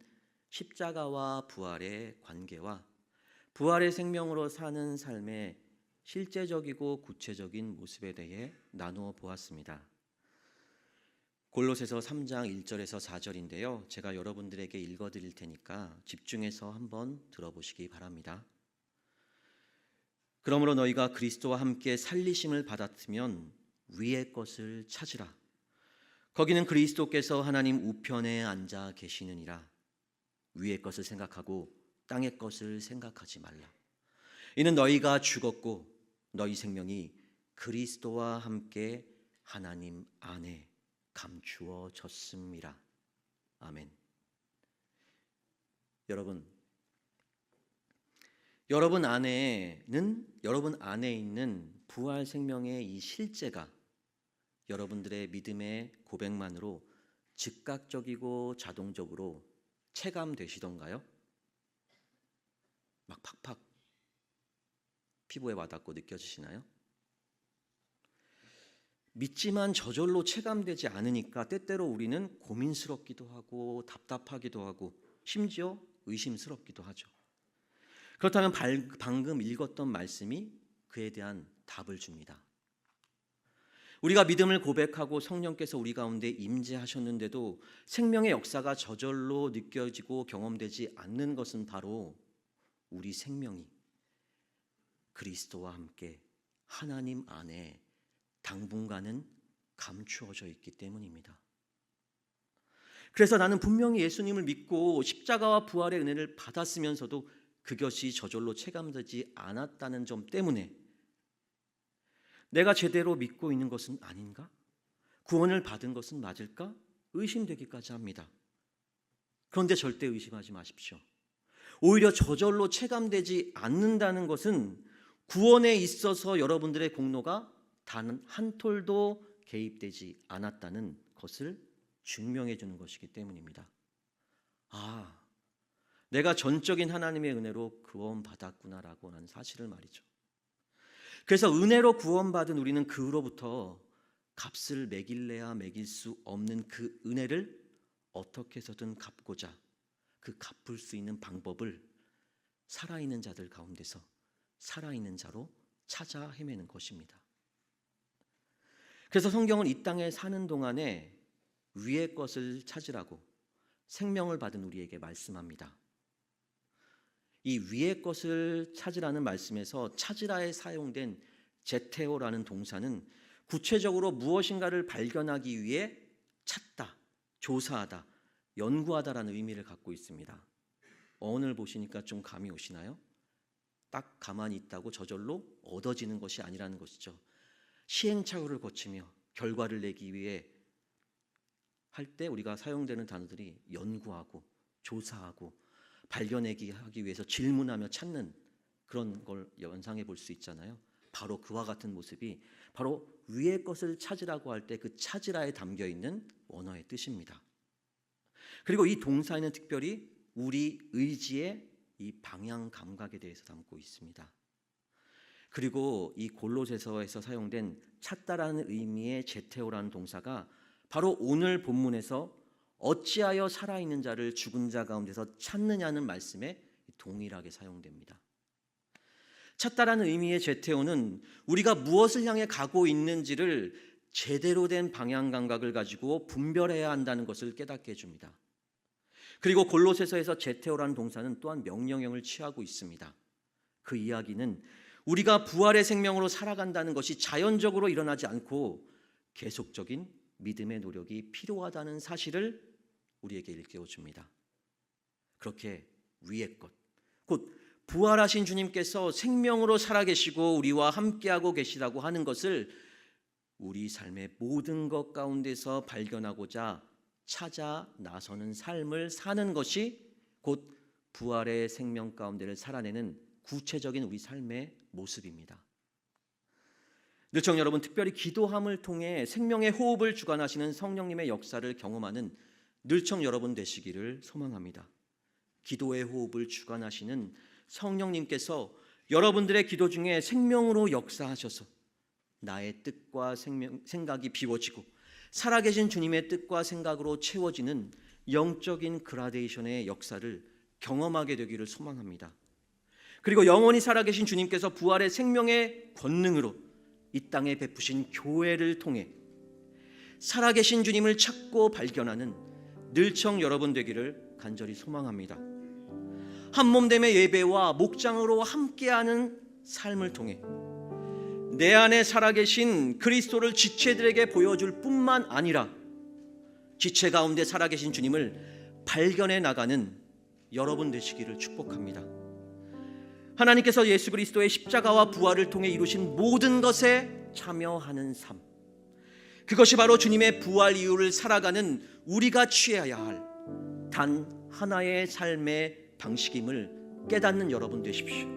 십자가와 부활의 관계와 부활의 생명으로 사는 삶의 실제적이고 구체적인 모습에 대해 나누어 보았습니다. 골로새서 3장 1절에서 4절인데요. 제가 여러분들에게 읽어드릴 테니까 집중해서 한번 들어보시기 바랍니다. 그러므로 너희가 그리스도와 함께 살리심을 받았으면 위의 것을 찾으라. 거기는 그리스도께서 하나님 우편에 앉아 계시느니라. 위의 것을 생각하고 땅의 것을 생각하지 말라. 이는 너희가 죽었고 너희 생명이 그리스도와 함께 하나님 안에 감추어졌음이라. 아멘. 여러분 안에 있는 부활 생명의 이 실제가 여러분들의 믿음의 고백만으로 즉각적이고 자동적으로 체감되시던가요? 막 팍팍 피부에 와닿고 느껴지시나요? 믿지만 저절로 체감되지 않으니까 때때로 우리는 고민스럽기도 하고 답답하기도 하고 심지어 의심스럽기도 하죠. 그렇다면 방금 읽었던 말씀이 그에 대한 답을 줍니다. 우리가 믿음을 고백하고 성령께서 우리 가운데 임재하셨는데도 생명의 역사가 저절로 느껴지고 경험되지 않는 것은 바로 우리 생명이 그리스도와 함께 하나님 안에 당분간은 감추어져 있기 때문입니다. 그래서 나는 분명히 예수님을 믿고 십자가와 부활의 은혜를 받았으면서도 그것이 저절로 체감되지 않았다는 점 때문에 내가 제대로 믿고 있는 것은 아닌가? 구원을 받은 것은 맞을까? 의심되기까지 합니다. 그런데 절대 의심하지 마십시오. 오히려 저절로 체감되지 않는다는 것은 구원에 있어서 여러분들의 공로가 단 한 톨도 개입되지 않았다는 것을 증명해 주는 것이기 때문입니다. 아, 내가 전적인 하나님의 은혜로 구원받았구나라고 하는 사실을 말이죠. 그래서 은혜로 구원받은 우리는 그로부터 값을 매길래야 매길 수 없는 그 은혜를 어떻게 해서든 갚고자 그 갚을 수 있는 방법을 살아있는 자들 가운데서 살아있는 자로 찾아 헤매는 것입니다. 그래서 성경은 이 땅에 사는 동안에 위의 것을 찾으라고 생명을 받은 우리에게 말씀합니다. 이 위의 것을 찾으라는 말씀에서 찾으라에 사용된 제테오라는 동사는 구체적으로 무엇인가를 발견하기 위해 찾다, 조사하다, 연구하다라는 의미를 갖고 있습니다. 어원을 보시니까 좀 감이 오시나요? 딱 가만히 있다고 저절로 얻어지는 것이 아니라는 것이죠. 시행착오를 거치며 결과를 내기 위해 할 때 우리가 사용되는 단어들이 연구하고 조사하고 발견하기 위해서 질문하며 찾는 그런 걸 연상해 볼 수 있잖아요. 바로 그와 같은 모습이 바로 위의 것을 찾으라고 할 때 그 찾으라에 담겨 있는 원어의 뜻입니다. 그리고 이 동사에는 특별히 우리 의지의 이 방향 감각에 대해서 담고 있습니다. 그리고 이 골로새서에서 사용된 찾다라는 의미의 제테오라는 동사가 바로 오늘 본문에서 어찌하여 살아있는 자를 죽은 자 가운데서 찾느냐는 말씀에 동일하게 사용됩니다. 찾다라는 의미의 제테오는 우리가 무엇을 향해 가고 있는지를 제대로 된 방향 감각을 가지고 분별해야 한다는 것을 깨닫게 해줍니다. 그리고 골로새서에서 제테오라는 동사는 또한 명령형을 취하고 있습니다. 그 이야기는 우리가 부활의 생명으로 살아간다는 것이 자연적으로 일어나지 않고 계속적인 믿음의 노력이 필요하다는 사실을 우리에게 일깨워줍니다. 그렇게 위의 것, 곧 부활하신 주님께서 생명으로 살아계시고 우리와 함께하고 계시다고 하는 것을 우리 삶의 모든 것 가운데서 발견하고자 찾아 나서는 삶을 사는 것이 곧 부활의 생명 가운데를 살아내는 구체적인 우리 삶의 모습입니다. 늘청 여러분, 특별히 기도함을 통해 생명의 호흡을 주관하시는 성령님의 역사를 경험하는 늘청 여러분 되시기를 소망합니다. 기도의 호흡을 주관하시는 성령님께서 여러분들의 기도 중에 생명으로 역사하셔서 나의 뜻과 생각이 비워지고 살아계신 주님의 뜻과 생각으로 채워지는 영적인 그라데이션의 역사를 경험하게 되기를 소망합니다. 그리고 영원히 살아계신 주님께서 부활의 생명의 권능으로 이 땅에 베푸신 교회를 통해 살아계신 주님을 찾고 발견하는 늘청 여러분 되기를 간절히 소망합니다. 한몸됨의 예배와 목장으로 함께하는 삶을 통해 내 안에 살아계신 그리스도를 지체들에게 보여줄 뿐만 아니라 지체 가운데 살아계신 주님을 발견해 나가는 여러분 되시기를 축복합니다. 하나님께서 예수 그리스도의 십자가와 부활을 통해 이루신 모든 것에 참여하는 삶, 그것이 바로 주님의 부활 이후를 살아가는 우리가 취해야 할 단 하나의 삶의 방식임을 깨닫는 여러분 되십시오.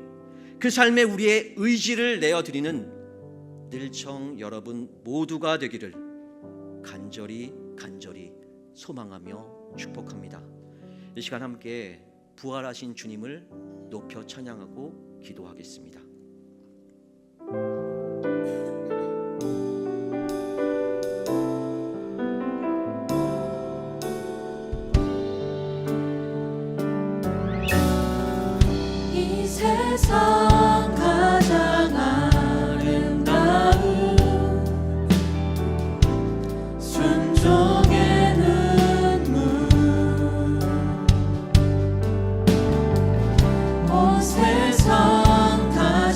그 삶에 우리의 의지를 내어드리는 늘청 여러분 모두가 되기를 간절히 소망하며 축복합니다. 이 시간 함께 부활하신 주님을 높여 찬양하고 기도하겠습니다. 이 세상 가장 아름다운 순종의 눈물, 온 세상 다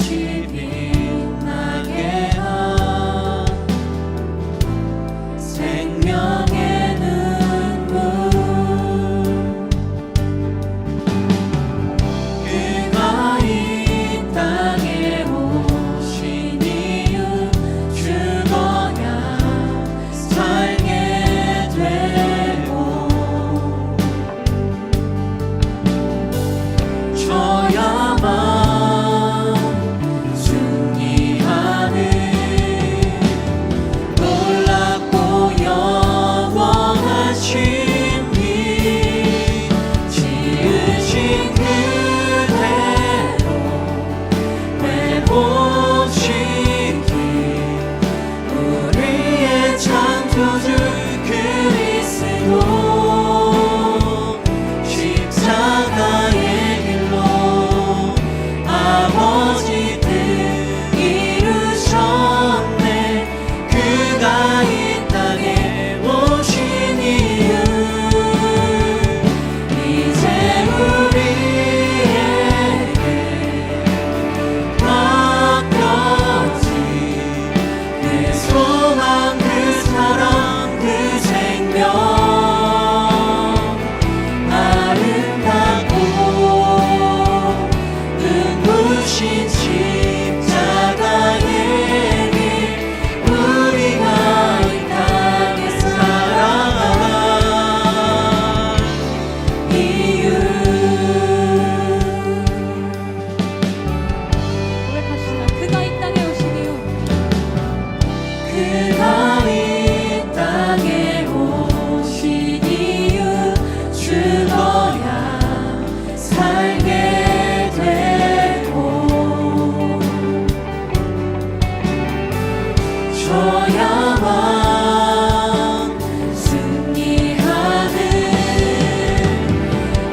주셔야만 승리하는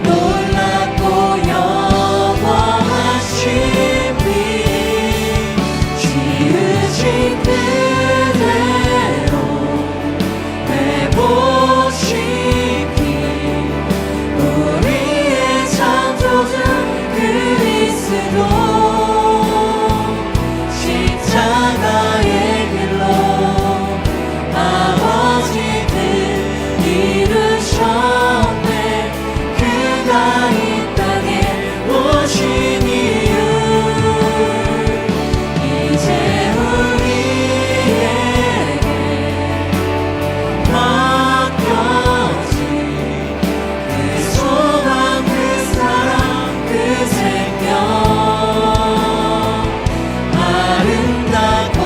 놀랍고 영원하신 비 지으신 그대로 회복시키 우리의 창조주 그리스도 십자가의 길로 아버지 뜻 이루셨네 그가 이 땅에 오신 이유 이제 우리에게 맡겨진 그 소망 그 사랑 그 생명 아름답고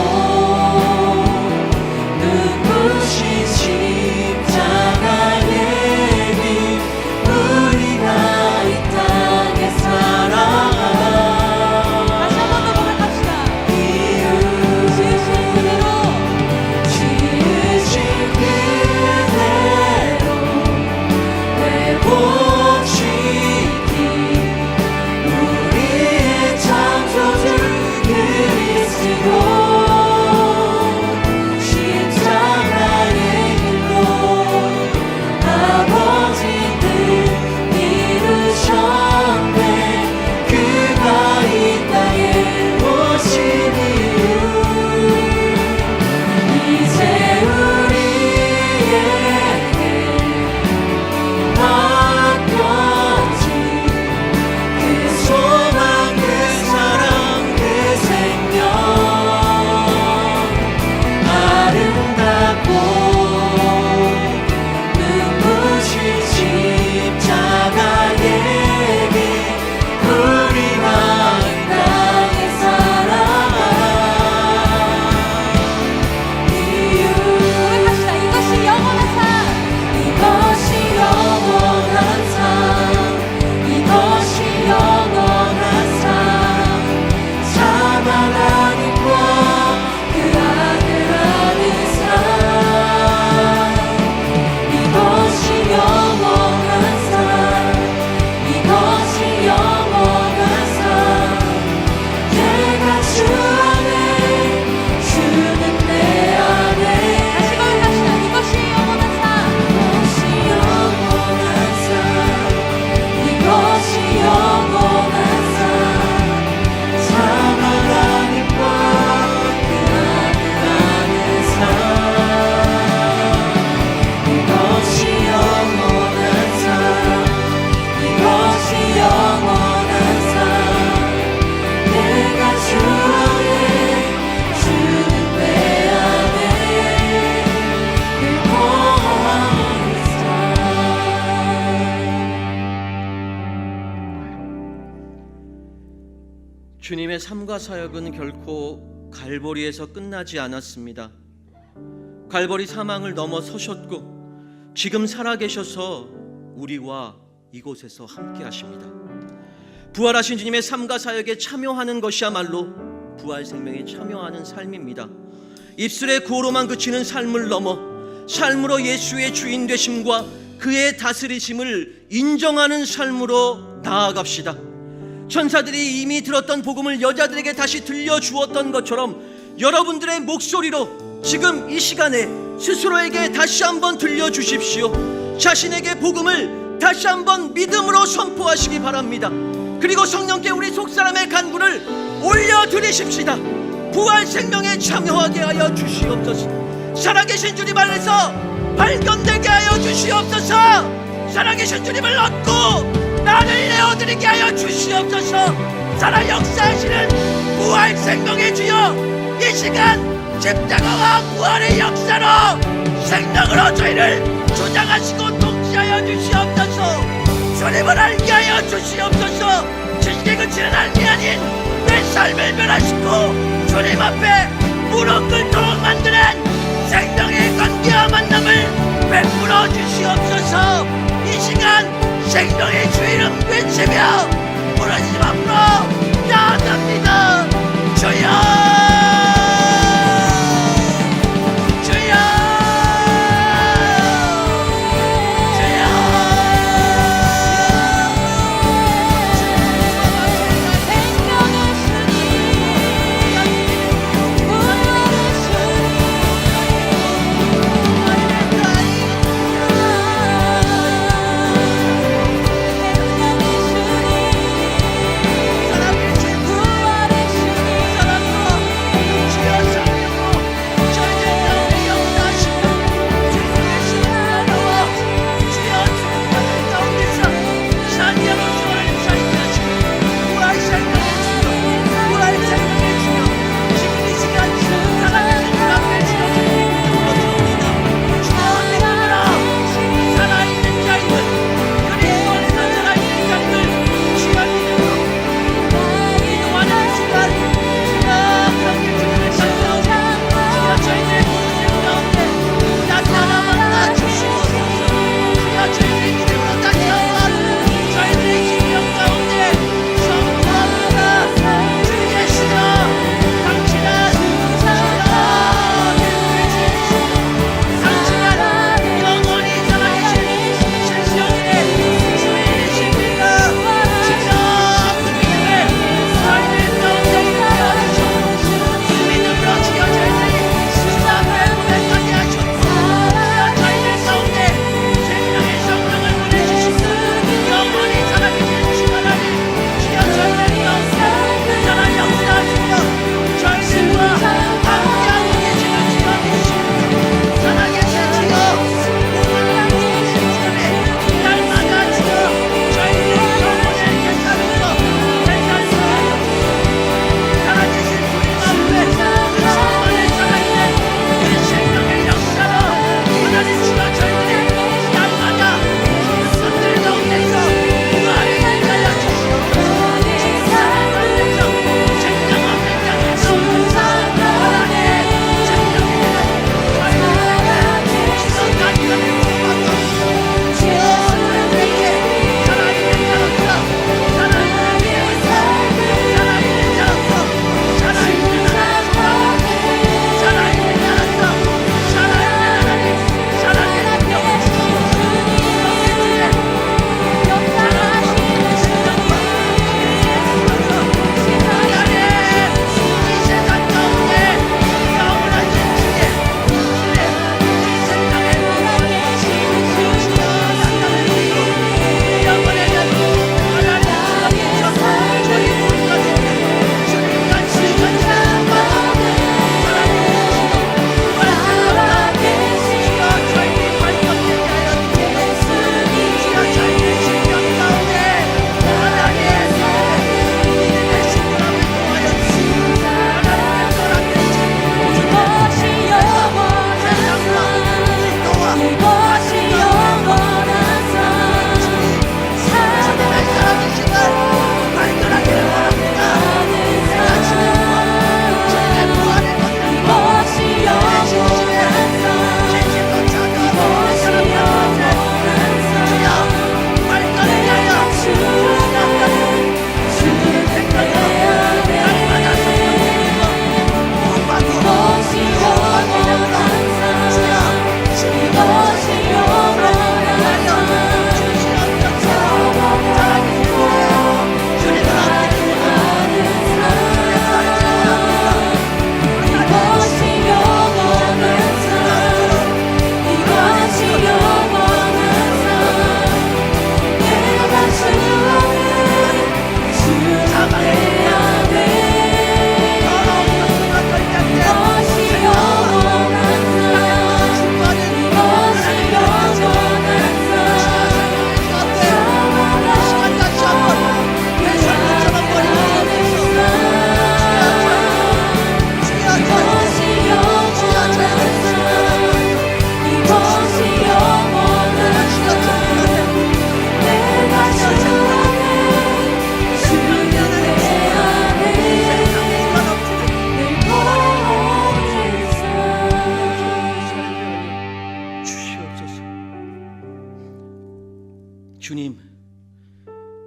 눈부신 십자가의 길 우리가 이 땅에 살아가 다시 한 번 더 고백합시다 이유 지으신 그대로 회복시키 우리의 창조주 그리스도 십자가의 길로 아버지 뜻 이루셨네 그가 이 땅에 오신 이유 이제 우리에게 맡겨진 그 소망 그 사랑 그 생명 아름답고 눈부신 십자가의 길 우리가 이 땅에 살아가 이유 고백합시다 이것이 영원한 삶 이것이 영원한 삶 이것이 영원한 삶 사랑 하나님과 그 아들 아는 삶 이것이 영원한 삶 이것이 영원한 삶 내가 주 안에 주는 내 안에 다시 고백합시다 이것이 영원한 삶 이것이 영원한 삶 이것이 영원한 삶 사랑 하나님과 그 아들 아는 삶 이것이 영원한 삶 이것이 영원한 삶 내가 주 안에 주는 내 안에 그 영원한 삶 주님의 삶과 사역은 결코 갈보리에서 끝나지 않았습니다. 갈보리 사망을 넘어서셨고 지금 살아계셔서 우리와 이곳에서 함께 하십니다. 부활하신 주님의 삶과 사역에 참여하는 것이야말로 부활 생명에 참여하는 삶입니다. 입술의 구호로만 그치는 삶을 넘어 삶으로 예수의 주인 되심과 그의 다스리심을 인정하는 삶으로 나아갑시다. 천사들이 이미 들었던 복음을 여자들에게 다시 들려주었던 것처럼 여러분들의 목소리로 지금 이 시간에 스스로에게 다시 한번 들려주십시오. 자신에게 복음을 다시 한번 믿음으로 선포하시기 바랍니다. 그리고 성령께 우리 속사람의 간구를 올려드리십시다. 부활 생명에 참여하게 하여 주시옵소서. 살아계신 주님 안에서 발견되게 하여 주시옵소서. 살아계신 주님을 얻고 나를 내어드리게 하여 주시옵소서. 살아 역사하시는 부활 생명의 주여, 이 시간 십자가와 부활의 역사로 생명으로 저희를 주장하시고 통치하여 주시옵소서. 주님을 알게 하여 주시옵소서. 지식에 그치는 삶이 아닌 내 삶을 변화시키고 주님 앞에 무릎 꿇도록 만드는 생명의 관계와 만남을 베풀어 주시옵소서. 이 시간 생명의 주 이름 외치며 부르짖음 앞으로 나아갑니다. 주여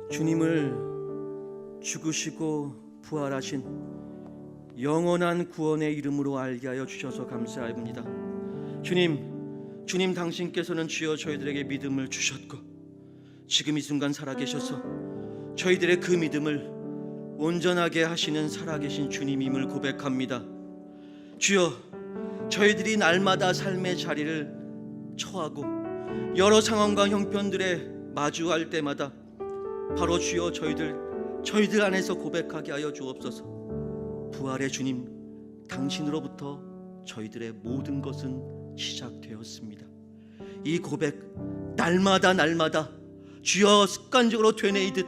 주님을 죽으시고 부활하신 영원한 구원의 이름으로 알게 하여 주셔서 감사합니다. 주님 당신께서는 주여 저희들에게 믿음을 주셨고 지금 이 순간 살아계셔서 저희들의 그 믿음을 온전하게 하시는 살아계신 주님임을 고백합니다. 주여, 저희들이 날마다 삶의 자리를 처하고 여러 상황과 형편들에 마주할 때마다 바로 주여 저희들 안에서 고백하게 하여 주옵소서. 부활의 주님, 당신으로부터 저희들의 모든 것은 시작되었습니다. 이 고백 날마다 주여 습관적으로 되뇌이듯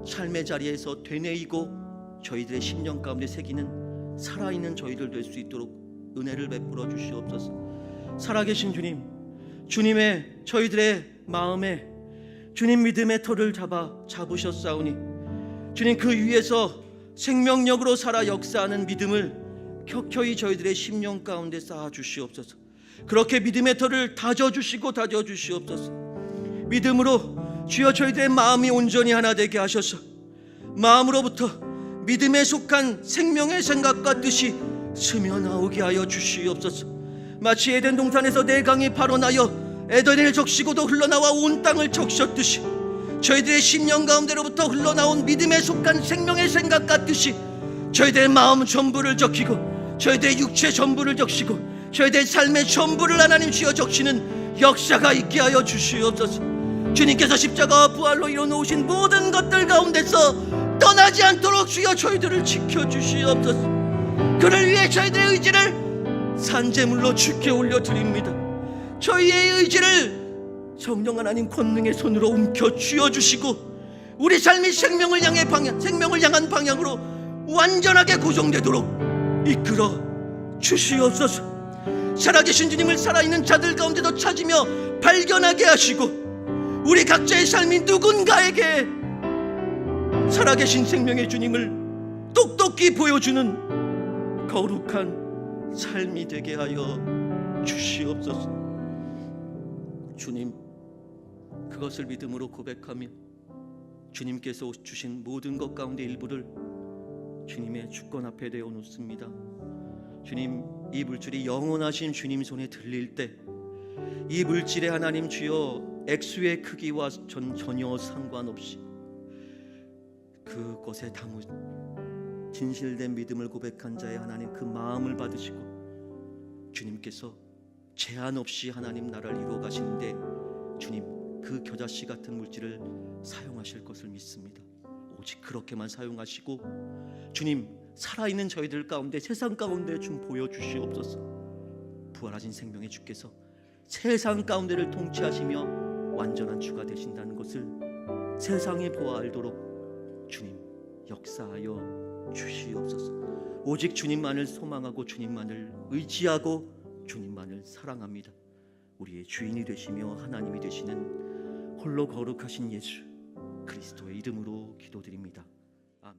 삶의 자리에서 되뇌이고 저희들의 심령 가운데 새기는 살아있는 저희들 될 수 있도록 은혜를 베풀어 주시옵소서. 살아계신 주님, 주님의 저희들의 마음에 주님 믿음의 터를 잡으셨사오니 주님 그 위에서 생명력으로 살아 역사하는 믿음을 켜켜이 저희들의 심령 가운데 쌓아 주시옵소서. 그렇게 믿음의 터를 다져 주시옵소서. 믿음으로 주여 저희들의 마음이 온전히 하나 되게 하셔서 마음으로부터 믿음에 속한 생명의 생각과 뜻이 스며나오게 하여 주시옵소서. 마치 에덴 동산에서 네 강이 발원하여 에덴을 적시고도 흘러나와 온 땅을 적셨듯이 저희들의 심령 가운데로부터 흘러나온 믿음에 속한 생명의 생각과 뜻이 저희들의 마음 전부를 적히고 저희들의 육체 전부를 적시고 저희들의 삶의 전부를 하나님 주여 적시는 역사가 있게 하여 주시옵소서. 주님께서 십자가와 부활로 이뤄놓으신 모든 것들 가운데서 떠나지 않도록 주여 저희들을 지켜주시옵소서. 그를 위해 저희들의 의지를 산제물로 주께 올려드립니다. 저희의 의지를 성령 하나님 권능의 손으로 움켜 쥐어주시고 우리 삶이 생명을 향한 방향으로 완전하게 고정되도록 이끌어 주시옵소서. 살아계신 주님을 살아있는 자들 가운데도 찾으며 발견하게 하시고 우리 각자의 삶이 누군가에게 살아계신 생명의 주님을 똑똑히 보여주는 거룩한 삶이 되게 하여 주시옵소서. 주님, 그것을 믿음으로 고백하며 주님께서 주신 모든 것 가운데 일부를 주님의 주권 앞에 내어놓습니다. 주님, 이 물질이 영원하신 주님 손에 들릴 때 이 물질의 하나님 주여 액수의 크기와 전혀 상관없이 그것에 담은 진실된 믿음을 고백한 자의 하나님 그 마음을 받으시고 주님께서 제한 없이 하나님 나라를 이루어 가시는데 주님 그 겨자씨 같은 물질을 사용하실 것을 믿습니다. 오직 그렇게만 사용하시고 주님 살아있는 저희들 가운데 세상 가운데 좀 보여주시옵소서. 부활하신 생명의 주께서 세상 가운데를 통치하시며 완전한 주가 되신다는 것을 세상이 보아 알도록 주님 역사하여 주시옵소서. 오직 주님만을 소망하고 주님만을 의지하고 주님만을 사랑합니다. 우리의 주인이 되시며 하나님이 되시는 홀로 거룩하신 예수 그리스도의 이름으로 기도드립니다. 아멘.